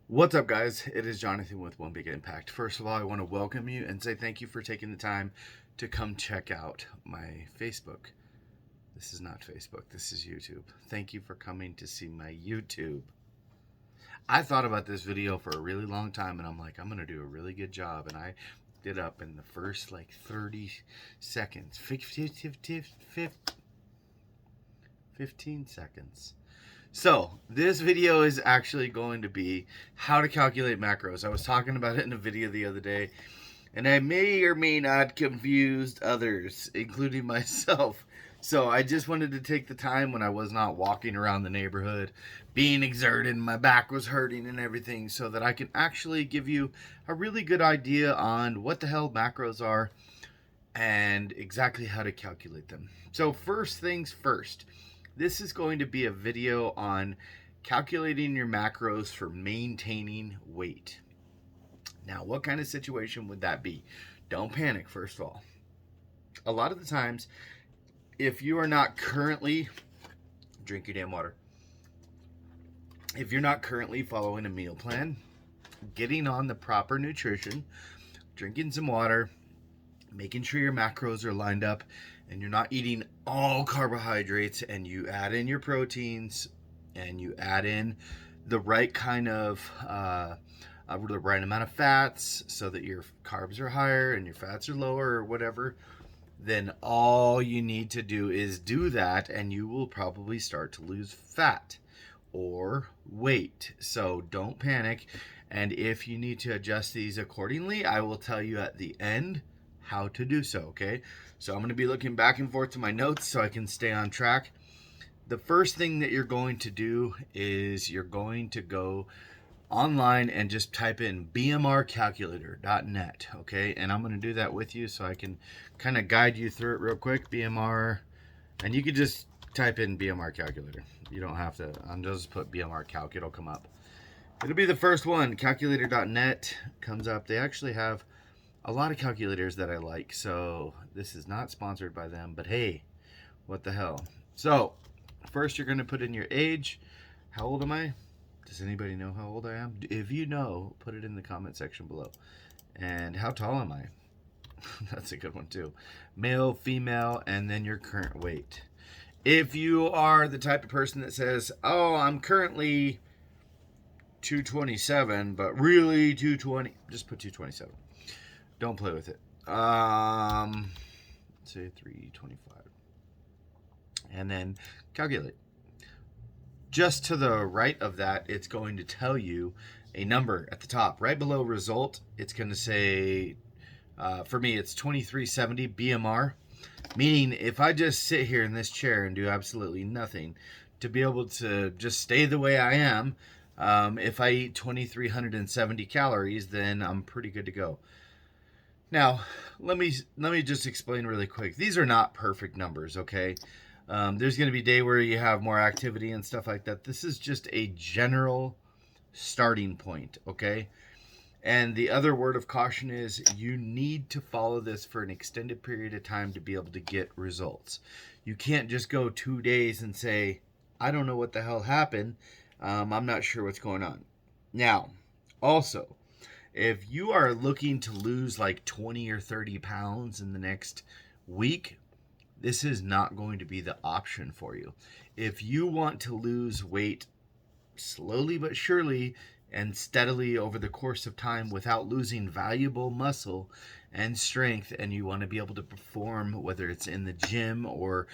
What's up, guys? It is Jonathan with One Big Impact. First of all, I want to welcome you and say thank you for taking the time to come check out my Facebook. This is not Facebook, this is YouTube. Thank you for coming to see my YouTube. I thought about this video for a really long time and I'm like, I'm going to do a really good job. And I did up in the first like 30 seconds, 15 seconds. So this video is actually going to be how to calculate macros. I was talking about it in a video the other day, and I may or may not confused others, including myself. So I just wanted to take the time when I was not walking around the neighborhood, being exerted, and my back was hurting and everything, so that I can actually give you a really good idea on what the hell macros are and exactly how to calculate them. So first things first. This is going to be a video on calculating your macros for maintaining weight. Now, what kind of situation would that be? Don't panic, first of all. A lot of the times, if you are not currently, drink your damn water. If you're not currently following a meal plan, getting on the proper nutrition, drinking some water, making sure your macros are lined up, and you're not eating all carbohydrates, and you add in your proteins, and you add in the right kind of the right amount of fats so that your carbs are higher and your fats are lower or whatever, then all you need to do is do that, and you will probably start to lose fat or weight. So don't panic, and if you need to adjust these accordingly, I will tell you at the end how to do so, okay? So I'm going to be looking back and forth to my notes so I can stay on track. The first thing that you're going to do is you're going to go online and just type in bmrcalculator.net, okay? And I'm going to do that with you so I can kind of guide you through it real quick. BMR, and you could just type in BMR calculator. You don't have to. I'll just put BMR calc. It'll come up. It'll be the first one. Calculator.net comes up. They actually have a lot of calculators that I like, so this is not sponsored by them, but hey, what the hell. So first you're going to put in your age. How old am I? Does anybody know how old I am? If you know, put it in the comment section below. And how tall am I? That's a good one too. Male, female, and then your current weight. If you are the type of person that says, oh, I'm currently 227, but really 220, just put 227. Don't play with it. Say 325. And then calculate. Just to the right of that, it's going to tell you a number at the top. Right below result, it's going to say, for me, it's 2370 BMR. Meaning, if I just sit here in this chair and do absolutely nothing, to be able to just stay the way I am, if I eat 2,370 calories, then I'm pretty good to go. Now, let me just explain really quick. These are not perfect numbers, okay? There's going to be a day where you have more activity and stuff like that. This is just a general starting point, okay? And the other word of caution is you need to follow this for an extended period of time to be able to get results. You can't just go 2 days and say, I don't know what the hell happened. I'm not sure what's going on. Now, also, if you are looking to lose like 20 or 30 pounds in the next week, this is not going to be the option for you. If you want to lose weight slowly but surely and steadily over the course of time without losing valuable muscle and strength, and you want to be able to perform, whether it's in the gym or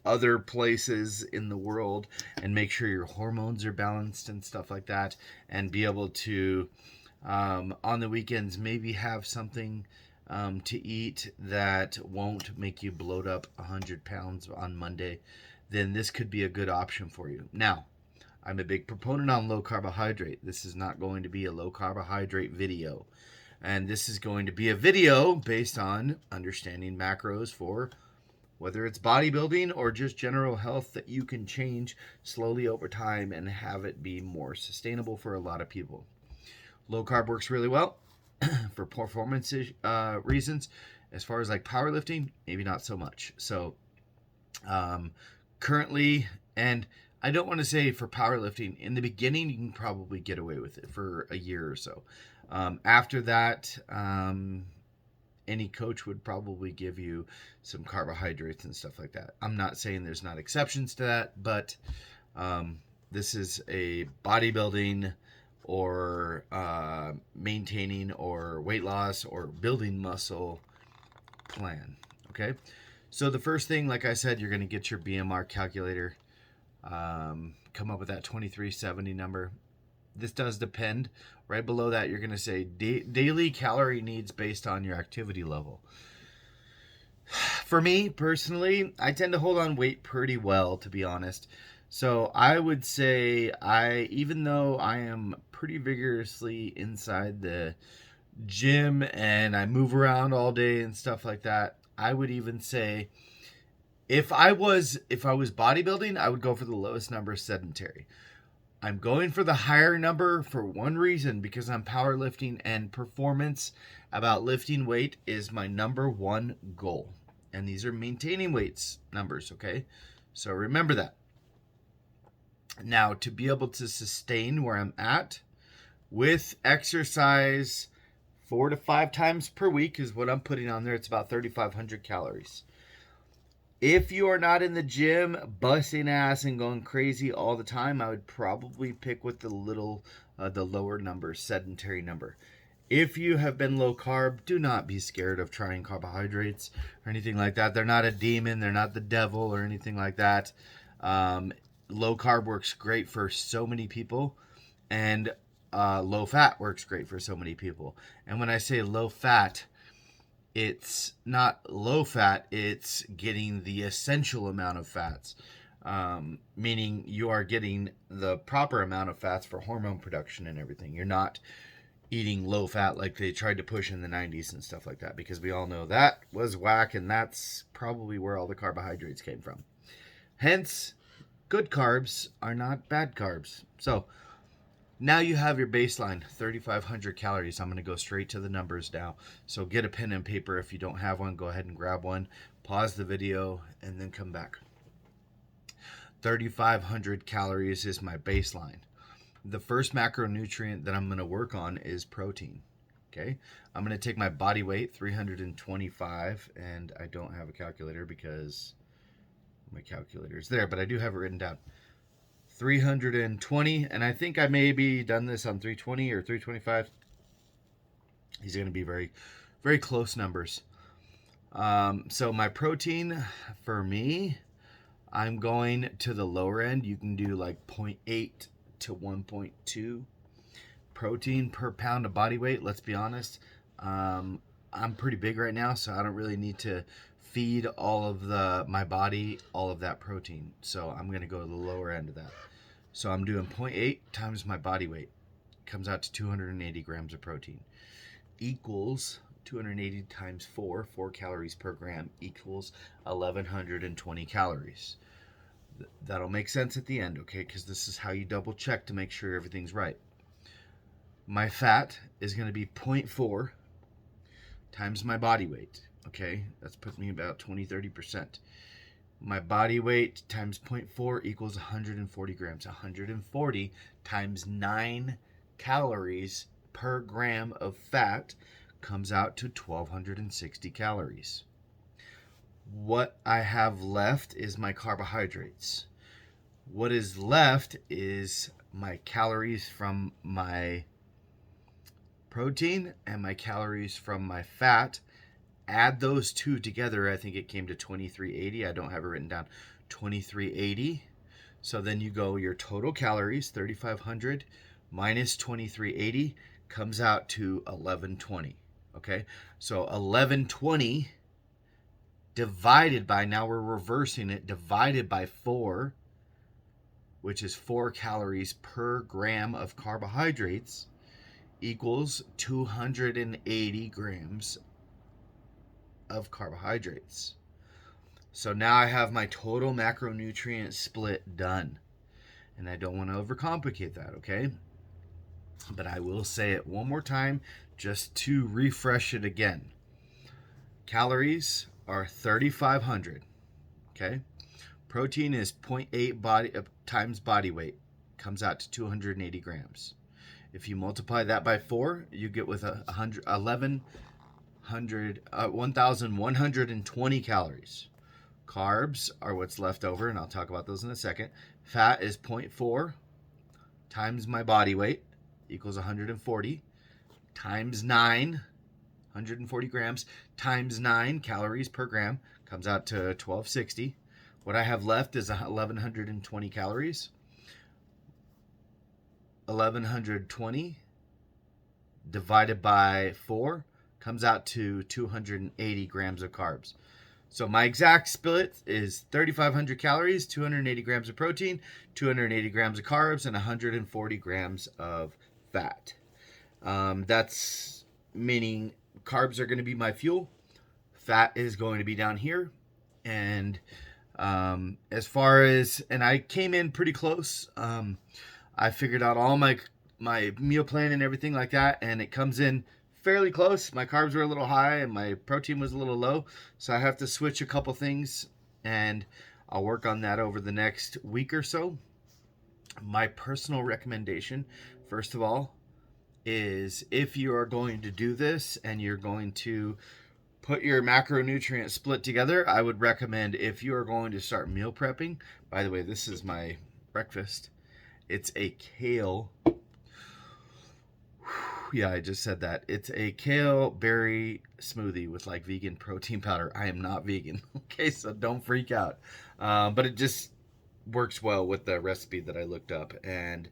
other places in the world, and make sure your hormones are balanced and stuff like that, and be able to on the weekends maybe have something to eat that won't make you bloat up 100 pounds on Monday, then this could be a good option for you. Now, I'm a big proponent on low carbohydrate. This is not going to be a low carbohydrate video, and this is going to be a video based on understanding macros for whether it's bodybuilding or just general health that you can change slowly over time and have it be more sustainable for a lot of people. Low carb works really well for performance reasons. As far as like powerlifting, maybe not so much. So currently, and I don't want to say for powerlifting. In the beginning, you can probably get away with it for a year or so. After that, any coach would probably give you some carbohydrates and stuff like that. I'm not saying there's not exceptions to that, but this is a bodybuilding or maintaining or weight loss or building muscle plan. Okay, so the first thing, like I said, you're going to get your BMR calculator, come up with that 2370 number. This does depend. Right below that, you're going to say daily calorie needs based on your activity level. For me personally, I tend to hold on weight pretty well, to be honest. So I would say even though I am pretty vigorously inside the gym and I move around all day and stuff like that, I would even say if I was bodybuilding, I would go for the lowest number, sedentary. I'm going for the higher number for one reason, because I'm powerlifting, and performance about lifting weight is my number one goal. And these are maintaining weights numbers, okay? So remember that. Now, to be able to sustain where I'm at with exercise 4 to 5 times per week is what I'm putting on there. It's about 3,500 calories. If you are not in the gym busting ass and going crazy all the time, I would probably pick with the lower number, sedentary number. If you have been low carb, do not be scared of trying carbohydrates or anything like that. They're not a demon. They're not the devil or anything like that. Low carb works great for so many people, and low fat works great for so many people. And when I say low fat, it's not low fat, it's getting the essential amount of fats, meaning you are getting the proper amount of fats for hormone production and everything. You're not eating low fat like they tried to push in the 90s and stuff like that, because we all know that was whack, and that's probably where all the carbohydrates came from. Hence, good carbs are not bad carbs. So now you have your baseline, 3,500 calories. I'm going to go straight to the numbers now. So get a pen and paper. If you don't have one, go ahead and grab one. Pause the video and then come back. 3,500 calories is my baseline. The first macronutrient that I'm going to work on is protein. Okay, I'm going to take my body weight, 325, and I don't have a calculator because my calculator is there, but I do have it written down. 320, and I think I maybe done this on 320 or 325. These are going to be very, very close numbers. So my protein, for me, I'm going to the lower end. You can do like 0.8 to 1.2 protein per pound of body weight. Let's be honest. I'm pretty big right now, so I don't really need to feed all of my body all of that protein. So I'm going to go to the lower end of that. So I'm doing 0.8 times my body weight. Comes out to 280 grams of protein. Equals 280 times 4 calories per gram equals 1,120 calories. That'll make sense at the end, okay? Because this is how you double check to make sure everything's right. My fat is going to be 0.4 times my body weight, okay? That's putting me about 20-30%. My body weight times 0.4 equals 140 grams. 140 times 9 calories per gram of fat comes out to 1,260 calories. What I have left is my carbohydrates. What is left is my calories from my protein and my calories from my fat. Add those two together, I think it came to 2380. I don't have it written down. 2380. So then you go your total calories, 3,500 minus 2380 comes out to 1120. Okay, so 1120 divided by, now we're reversing it, divided by 4, which is 4 calories per gram of carbohydrates, equals 280 grams of carbohydrates. So now I have my total macronutrient split done. And I don't want to overcomplicate that, okay? But I will say it one more time just to refresh it again. Calories are 3,500, okay? Protein is 0.8 body times body weight. Comes out to 280 grams. If you multiply that by 4, you get with 1,120 calories. Carbs are what's left over, and I'll talk about those in a second. Fat is 0.4 times my body weight equals 140 times 9, 140 grams times 9 calories per gram comes out to 1260. What I have left is 1,120 calories. 1,120 divided by 4 comes out to 280 grams of carbs. So my exact split is 3,500 calories, 280 grams of protein, 280 grams of carbs, and 140 grams of fat. That's meaning carbs are going to be my fuel. Fat is going to be down here. And as far as, and I came in pretty close. I figured out all my meal plan and everything like that, and it comes in fairly close. My carbs were a little high and my protein was a little low, so I have to switch a couple things, and I'll work on that over the next week or so. My personal recommendation, first of all, is if you are going to do this and you're going to put your macronutrient split together, I would recommend, if you are going to start meal prepping, by the way, this is my breakfast. It's a kale. Yeah, I just said that. It's a kale berry smoothie with like vegan protein powder. I am not vegan. Okay, so don't freak out. But it just works well with the recipe that I looked up. And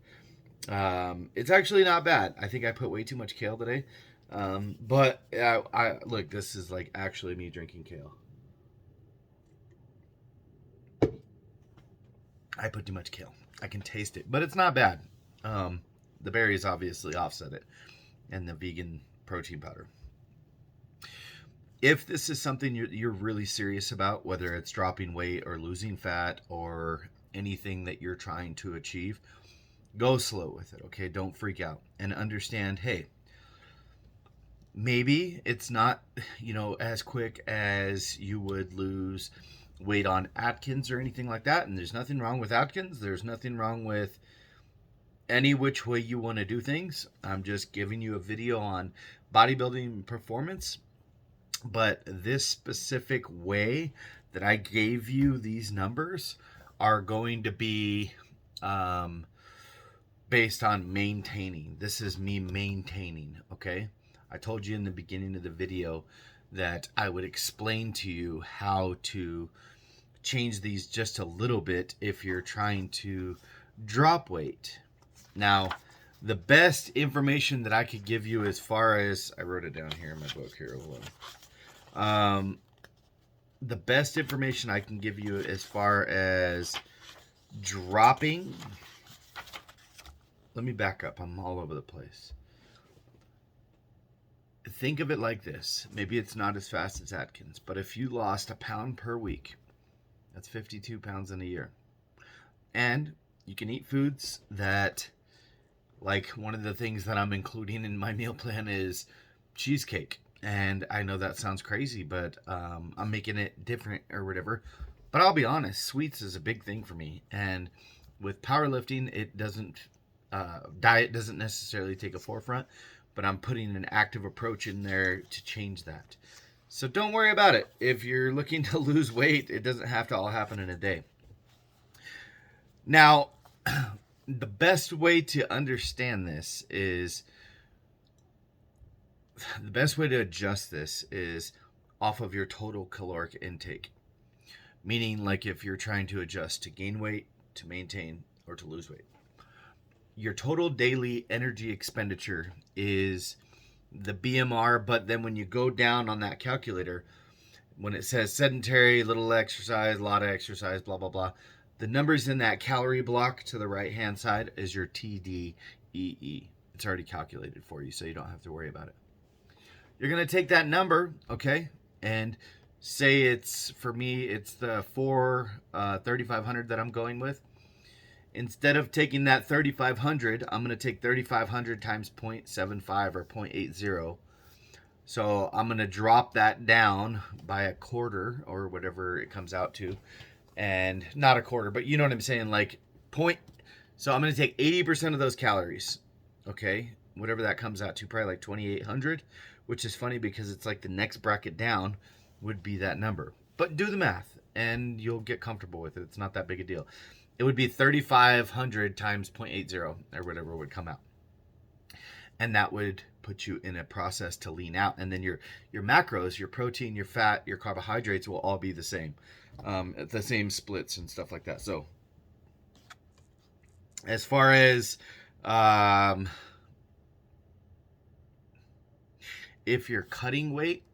it's actually not bad. I think I put way too much kale today. But I look, this is like actually me drinking kale. I put too much kale. I can taste it, but it's not bad. The berries obviously offset it, and the vegan protein powder. If this is something you're really serious about, whether it's dropping weight or losing fat or anything that you're trying to achieve, go slow with it, okay? Don't freak out, and understand, hey, maybe it's not, as quick as you would lose weight on Atkins or anything like that. And there's nothing wrong with Atkins. There's nothing wrong with any which way you want to do things. I'm just giving you a video on bodybuilding performance. But this specific way that I gave you these numbers are going to be based on maintaining. This is me maintaining, okay? I told you in the beginning of the video that I would explain to you how to change these just a little bit if you're trying to drop weight. Now, the best information that I could give you as far as, I wrote it down here in my book here, hold on. The best information I can give you as far as dropping, let me back up, I'm all over the place. Think of it like this. Maybe it's not as fast as Atkins, but if you lost a pound per week, that's 52 pounds in a year. And you can eat foods that, like one of the things that I'm including in my meal plan is cheesecake. And I know that sounds crazy, but I'm making it different or whatever. But I'll be honest, sweets is a big thing for me. And with powerlifting, it doesn't, diet doesn't necessarily take a forefront. But I'm putting an active approach in there to change that. So don't worry about it. If you're looking to lose weight, it doesn't have to all happen in a day. Now, the best way to understand this is, the best way to adjust this is off of your total caloric intake. Meaning, like if you're trying to adjust to gain weight, to maintain, or to lose weight. Your total daily energy expenditure is the BMR, but then when you go down on that calculator, when it says sedentary, little exercise, a lot of exercise, blah, blah, blah, the numbers in that calorie block to the right-hand side is your tdee. It's already calculated for you, so you don't have to worry about it. You're going to take that number, okay, and say it's, for me, it's the 3,500 that I'm going with. Instead of taking that 3,500, I'm going to take 3,500 times 0.75 or 0.80. So I'm going to drop that down by a quarter or whatever it comes out to. and not a quarter, but you know what I'm saying, like point. So I'm going to take 80% of those calories, okay, whatever that comes out to, probably like 2,800, which is funny because it's like the next bracket down would be that number. But do the math and you'll get comfortable with it. It's not that big a deal. It would be 3,500 times 0.80 or whatever would come out. And that would put you in a process to lean out. And then your macros, your protein, your fat, your carbohydrates will all be the same. The same splits and stuff like that. So as far as if you're cutting weight,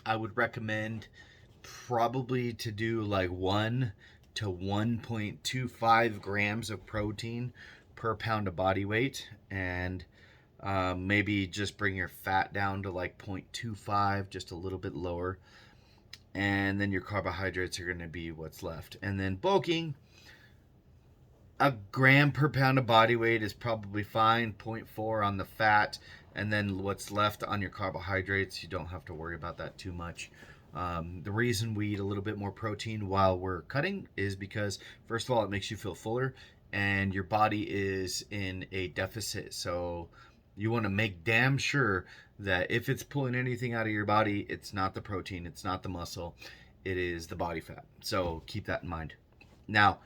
I would recommend probably to do like 1 to 1.25 grams of protein per pound of body weight, and maybe just bring your fat down to like 0.25, just a little bit lower, and then your carbohydrates are going to be what's left. And then bulking, a gram per pound of body weight is probably fine, 0.4 on the fat, and then what's left on your carbohydrates, you don't have to worry about that too much. The reason we eat a little bit more protein while we're cutting is because, first of all, it makes you feel fuller, and your body is in a deficit. So you want to make damn sure that if it's pulling anything out of your body, it's not the protein, it's not the muscle, it is the body fat. So keep that in mind. Now,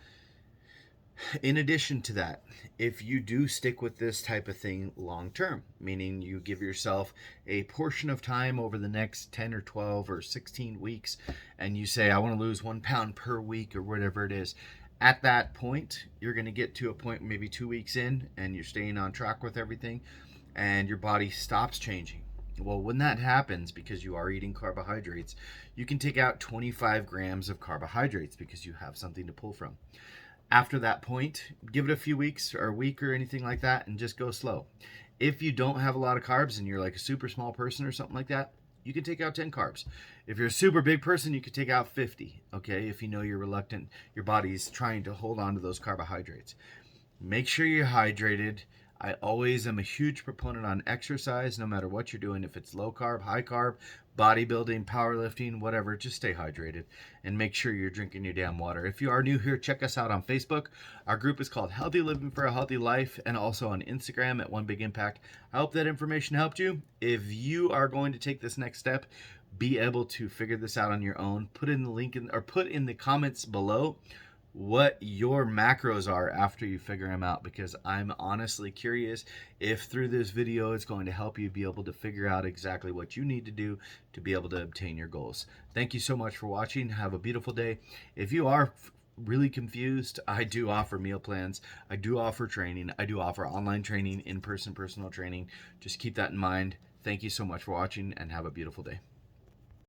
in addition to that, if you do stick with this type of thing long term, meaning you give yourself a portion of time over the next 10 or 12 or 16 weeks, and you say, I want to lose 1 pound per week or whatever it is, at that point, you're going to get to a point maybe 2 weeks in and you're staying on track with everything and your body stops changing. Well, when that happens, because you are eating carbohydrates, you can take out 25 grams of carbohydrates because you have something to pull from. After that point, give it a few weeks or a week or anything like that and just go slow. If you don't have a lot of carbs and you're like a super small person or something like that, you can take out 10 carbs. If you're a super big person, you could take out 50, okay? If you know you're reluctant, your body's trying to hold on to those carbohydrates. Make sure you're hydrated. I always am a huge proponent on exercise, no matter what you're doing. If it's low carb, high carb, bodybuilding, powerlifting, whatever, just stay hydrated and make sure you're drinking your damn water. If you are new here, check us out on Facebook. Our group is called Healthy Living for a Healthy Life, and also on Instagram at One Big Impact. I hope that information helped you. If you are going to take this next step, be able to figure this out on your own, put in the link in, or put in the comments below what your macros are after you figure them out, because I'm honestly curious if through this video it's going to help you be able to figure out exactly what you need to do to be able to obtain your goals. Thank you so much for watching. Have a beautiful day. If you are really confused, I do offer meal plans. I do offer training. I do offer online training, in-person personal training. Just keep that in mind. Thank you so much for watching and have a beautiful day.